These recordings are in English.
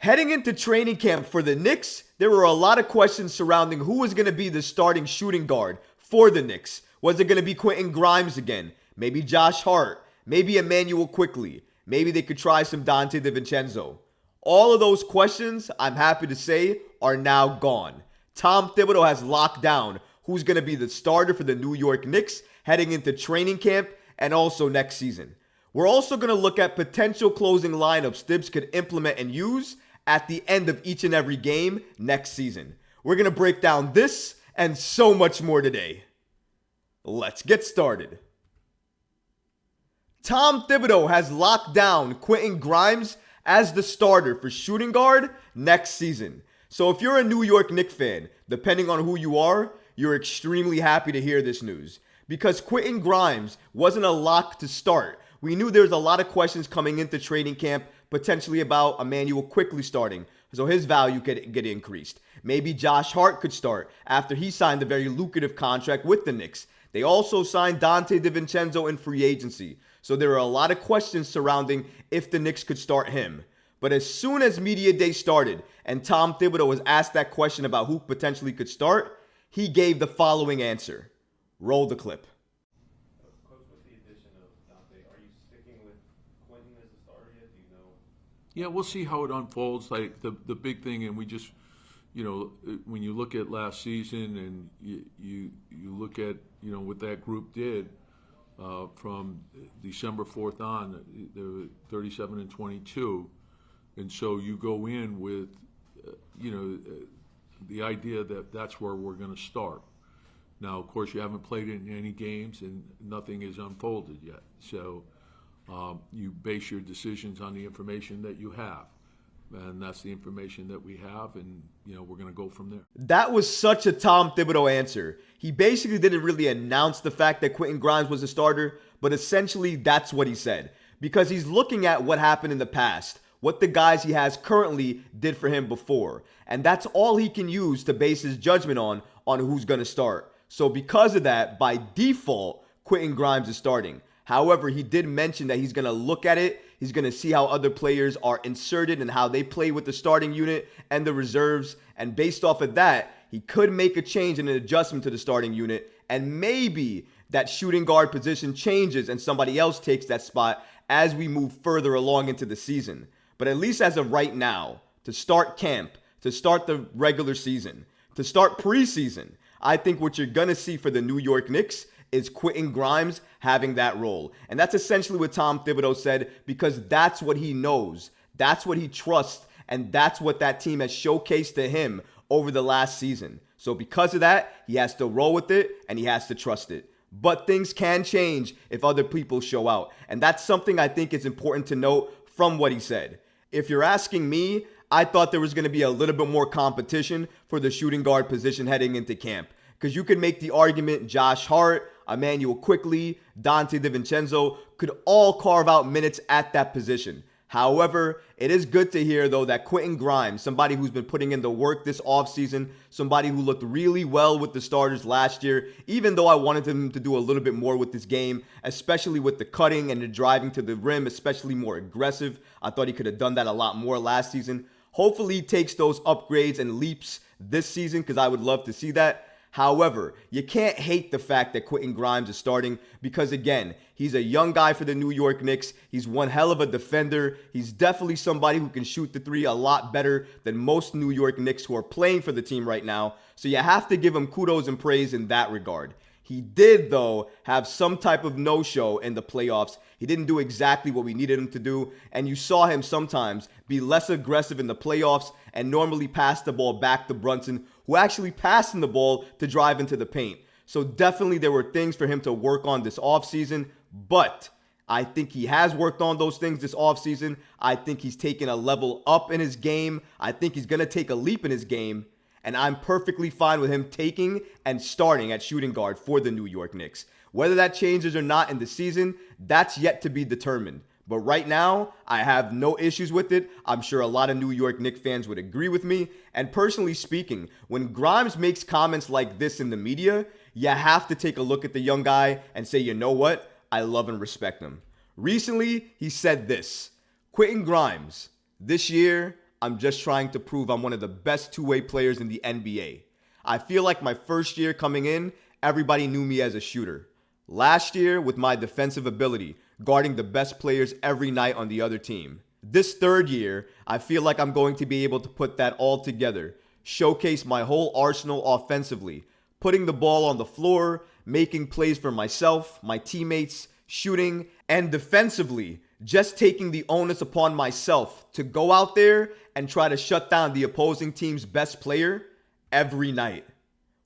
Heading into training camp for the Knicks, there were a lot of questions surrounding who was going to be the starting shooting guard for the Knicks. Was it going to be Quentin Grimes again? Maybe Josh Hart? Maybe Emmanuel Quickley? Maybe they could try some Donte DiVincenzo? All of those questions, I'm happy to say, are now gone. Tom Thibodeau has locked down who's going to be the starter for the New York Knicks heading into training camp and also next season. We're also going to look at potential closing lineups Thibs could implement and use at the end of each and every game next season. We're going to break down this and so much more today. Let's get started. Tom Thibodeau has locked down Quentin Grimes as the starter for shooting guard next season. So if you're a New York Knicks fan, depending on who you are, you're extremely happy to hear this news. Because Quentin Grimes wasn't a lock to start. We knew there was a lot of questions coming into training camp, potentially about Emmanuel Quickley starting, so his value could get increased. Maybe Josh Hart could start after he signed a very lucrative contract with the Knicks. They also signed Donte DiVincenzo in free agency, so there are a lot of questions surrounding if the Knicks could start him. But as soon as Media Day started and Tom Thibodeau was asked that question about who potentially could start, he gave the following answer. Roll the clip. Yeah, we'll see how it unfolds. Like the big thing, and we just, when you look at last season and you look at, what that group did from December 4th on, they were 37-22. And so you go in with, the idea that that's where we're going to start. Now, of course, you haven't played in any games and nothing is unfolded yet. So you base your decisions on the information that you have. And that's the information that we have, and we're going to go from there. That was such a Tom Thibodeau answer. He basically didn't really announce the fact that Quentin Grimes was a starter, but essentially that's what he said. Because he's looking at what happened in the past, what the guys he has currently did for him before. And that's all he can use to base his judgment on who's going to start. So because of that, by default, Quentin Grimes is starting. However, he did mention that he's going to look at it. He's going to see how other players are inserted and how they play with the starting unit and the reserves. And based off of that, he could make a change and an adjustment to the starting unit. And maybe that shooting guard position changes and somebody else takes that spot as we move further along into the season. But at least as of right now, to start camp, to start the regular season, to start preseason, I think what you're going to see for the New York Knicks is Quentin Grimes having that role. And that's essentially what Tom Thibodeau said, because that's what he knows. That's what he trusts. And that's what that team has showcased to him over the last season. So because of that, he has to roll with it and he has to trust it. But things can change if other people show out. And that's something I think is important to note from what he said. If you're asking me, I thought there was going to be a little bit more competition for the shooting guard position heading into camp. Because you could make the argument Josh Hart, Emmanuel Quickley, Donte DiVincenzo could all carve out minutes at that position. However, it is good to hear, though, that Quentin Grimes, somebody who's been putting in the work this offseason, somebody who looked really well with the starters last year, even though I wanted him to do a little bit more with this game, especially with the cutting and the driving to the rim, especially more aggressive. I thought he could have done that a lot more last season. Hopefully he takes those upgrades and leaps this season, because I would love to see that. However, you can't hate the fact that Quentin Grimes is starting because, again, he's a young guy for the New York Knicks. He's one hell of a defender. He's definitely somebody who can shoot the three a lot better than most New York Knicks who are playing for the team right now. So you have to give him kudos and praise in that regard. He did, though, have some type of no-show in the playoffs. He didn't do exactly what we needed him to do, and you saw him sometimes be less aggressive in the playoffs and normally pass the ball back to Brunson, who actually passed him the ball to drive into the paint. So definitely there were things for him to work on this offseason, but I think he has worked on those things this offseason. I think he's taken a level up in his game. I think he's going to take a leap in his game. And I'm perfectly fine with him taking and starting at shooting guard for the New York Knicks. Whether that changes or not in the season, that's yet to be determined. But right now, I have no issues with it. I'm sure a lot of New York Knicks fans would agree with me. And personally speaking, when Grimes makes comments like this in the media, you have to take a look at the young guy and say, you know what? I love and respect him. Recently, he said this: Quentin Grimes, this year, I'm just trying to prove I'm one of the best two-way players in the NBA. I feel like my first year coming in, everybody knew me as a shooter. Last year, with my defensive ability, guarding the best players every night on the other team. This third year, I feel like I'm going to be able to put that all together, showcase my whole arsenal offensively, putting the ball on the floor, making plays for myself, my teammates, shooting, and defensively, just taking the onus upon myself to go out there and try to shut down the opposing team's best player every night.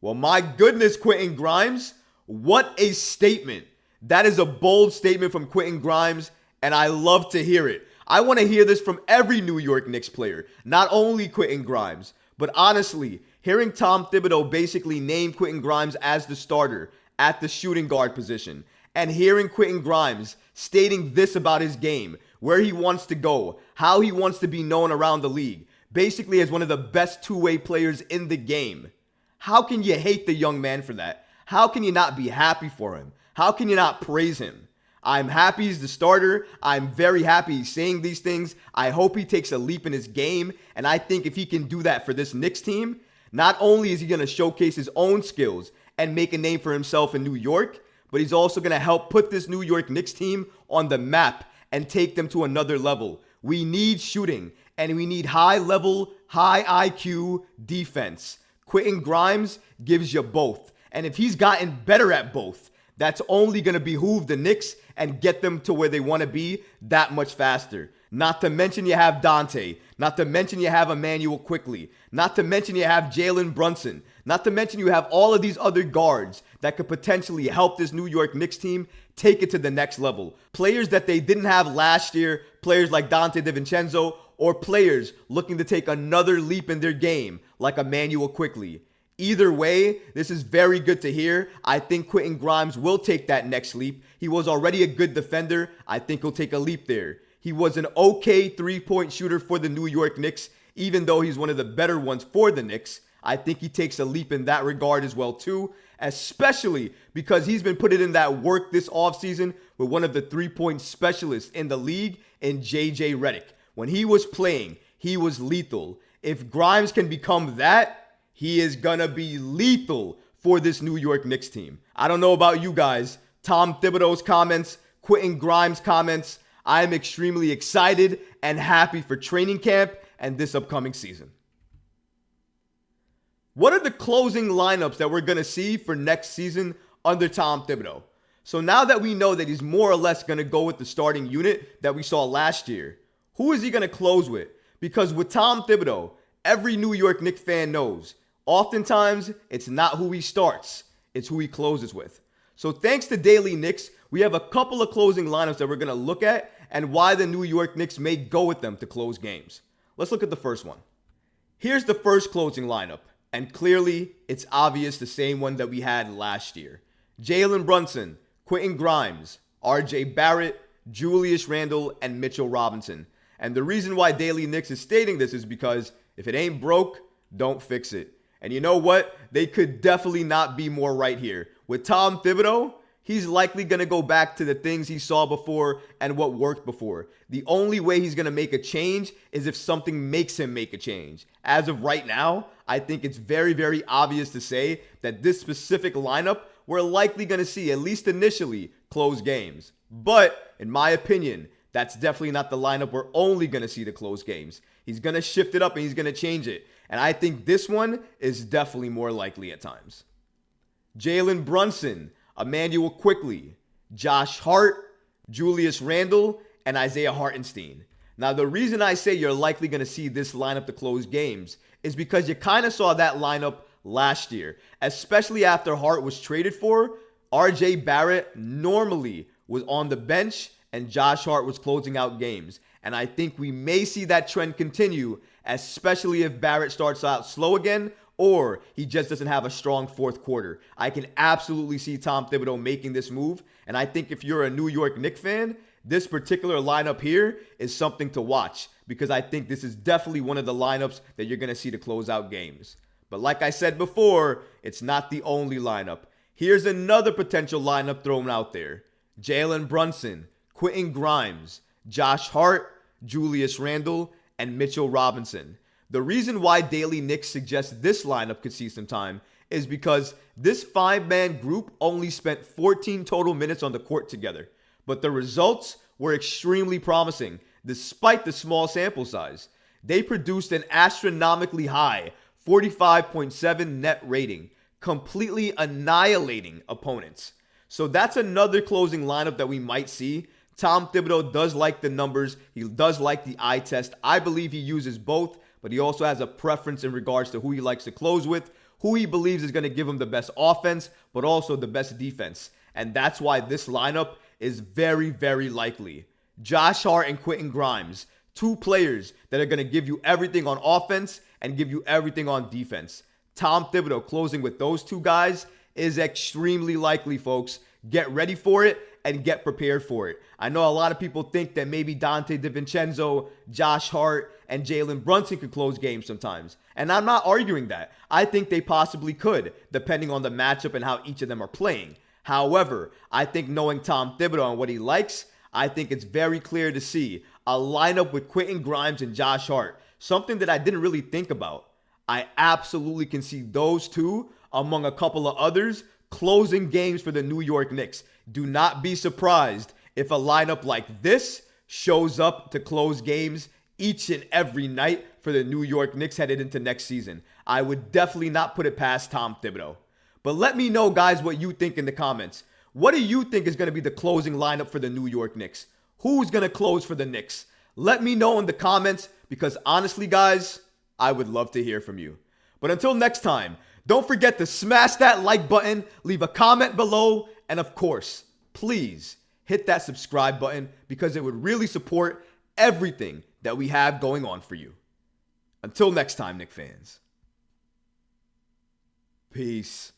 Well, my goodness, Quentin Grimes, what a statement. That is a bold statement from Quentin Grimes, and I love to hear it. I want to hear this from every New York Knicks player, not only Quentin Grimes. But honestly, hearing Tom Thibodeau basically name Quentin Grimes as the starter at the shooting guard position, and hearing Quentin Grimes stating this about his game, where he wants to go, how he wants to be known around the league, basically as one of the best two-way players in the game. How can you hate the young man for that? How can you not be happy for him? How can you not praise him? I'm happy he's the starter. I'm very happy he's saying these things. I hope he takes a leap in his game. And I think if he can do that for this Knicks team, not only is he going to showcase his own skills and make a name for himself in New York, but he's also going to help put this New York Knicks team on the map and take them to another level. We need shooting, and we need high-level, high IQ defense. Quentin Grimes gives you both. And if he's gotten better at both, that's only going to behoove the Knicks and get them to where they want to be that much faster. Not to mention you have Dante. Not to mention you have Emmanuel Quickley. Not to mention you have Jalen Brunson. Not to mention you have all of these other guards that could potentially help this New York Knicks team take it to the next level. Players that they didn't have last year, players like Dante DiVincenzo, or players looking to take another leap in their game like Emmanuel Quickley. Either way, this is very good to hear. I think Quentin Grimes will take that next leap. He was already a good defender. I think he'll take a leap there. He was an okay three-point shooter for the New York Knicks, even though he's one of the better ones for the Knicks. I think he takes a leap in that regard as well too, especially because he's been putting in that work this offseason with one of the three-point specialists in the league in JJ Redick. When he was playing, he was lethal. If Grimes can become that, he is going to be lethal for this New York Knicks team. I don't know about you guys. Tom Thibodeau's comments, Quentin Grimes' comments. I am extremely excited and happy for training camp and this upcoming season. What are the closing lineups that we're going to see for next season under Tom Thibodeau? So now that we know that he's more or less going to go with the starting unit that we saw last year, who is he going to close with? Because with Tom Thibodeau, every New York Knicks fan knows, oftentimes, it's not who he starts, it's who he closes with. So thanks to Daily Knicks, we have a couple of closing lineups that we're going to look at and why the New York Knicks may go with them to close games. Let's look at the first one. Here's the first closing lineup, and clearly, it's obvious the same one that we had last year. Jalen Brunson, Quentin Grimes, RJ Barrett, Julius Randle, and Mitchell Robinson. And the reason why Daily Knicks is stating this is because if it ain't broke, don't fix it. And you know what? They could definitely not be more right here. With Tom Thibodeau, he's likely going to go back to the things he saw before and what worked before. The only way he's going to make a change is if something makes him make a change. As of right now, I think it's very, very obvious to say that this specific lineup, we're likely going to see, at least initially, close games. But, in my opinion, that's definitely not the lineup we're only going to see to close games. He's going to shift it up and he's going to change it. And I think this one is definitely more likely at times. Jalen Brunson, Emmanuel Quickley, Josh Hart, Julius Randle, and Isaiah Hartenstein. Now, the reason I say you're likely going to see this lineup to close games is because you kind of saw that lineup last year, especially after Hart was traded for. RJ Barrett normally was on the bench and Josh Hart was closing out games. And I think we may see that trend continue, especially if Barrett starts out slow again or he just doesn't have a strong fourth quarter. I can absolutely see Tom Thibodeau making this move. And I think if you're a New York Knicks fan, this particular lineup here is something to watch because I think this is definitely one of the lineups that you're going to see to close out games. But like I said before, it's not the only lineup. Here's another potential lineup thrown out there. Jalen Brunson, Quentin Grimes, Josh Hart, Julius Randle, and Mitchell Robinson. The reason why Daily Knicks suggests this lineup could see some time is because this 5-man group only spent 14 total minutes on the court together, but the results were extremely promising despite the small sample size. They produced an astronomically high 45.7 net rating, completely annihilating opponents. So that's another closing lineup that we might see. Tom Thibodeau does like the numbers. He does like the eye test. I believe he uses both, but he also has a preference in regards to who he likes to close with, who he believes is going to give him the best offense, but also the best defense. And that's why this lineup is very, very likely. Josh Hart and Quentin Grimes, two players that are going to give you everything on offense and give you everything on defense. Tom Thibodeau closing with those two guys is extremely likely, folks. Get ready for it and get prepared for it. I know a lot of people think that maybe Dante DiVincenzo, Josh Hart, and Jalen Brunson could close games sometimes. And I'm not arguing that. I think they possibly could, depending on the matchup and how each of them are playing. However, I think knowing Tom Thibodeau and what he likes, I think it's very clear to see a lineup with Quentin Grimes and Josh Hart, something that I didn't really think about. I absolutely can see those two, among a couple of others, closing games for the New York Knicks. Do not be surprised if a lineup like this shows up to close games each and every night for the New York Knicks headed into next season. I would definitely not put it past Tom Thibodeau. But let me know, guys, what you think in the comments. What do you think is going to be the closing lineup for the New York Knicks? Who's going to close for the Knicks? Let me know in the comments because honestly, guys, I would love to hear from you. But until next time, don't forget to smash that like button, leave a comment below, and of course, please hit that subscribe button because it would really support everything that we have going on for you. Until next time, Knicks fans. Peace.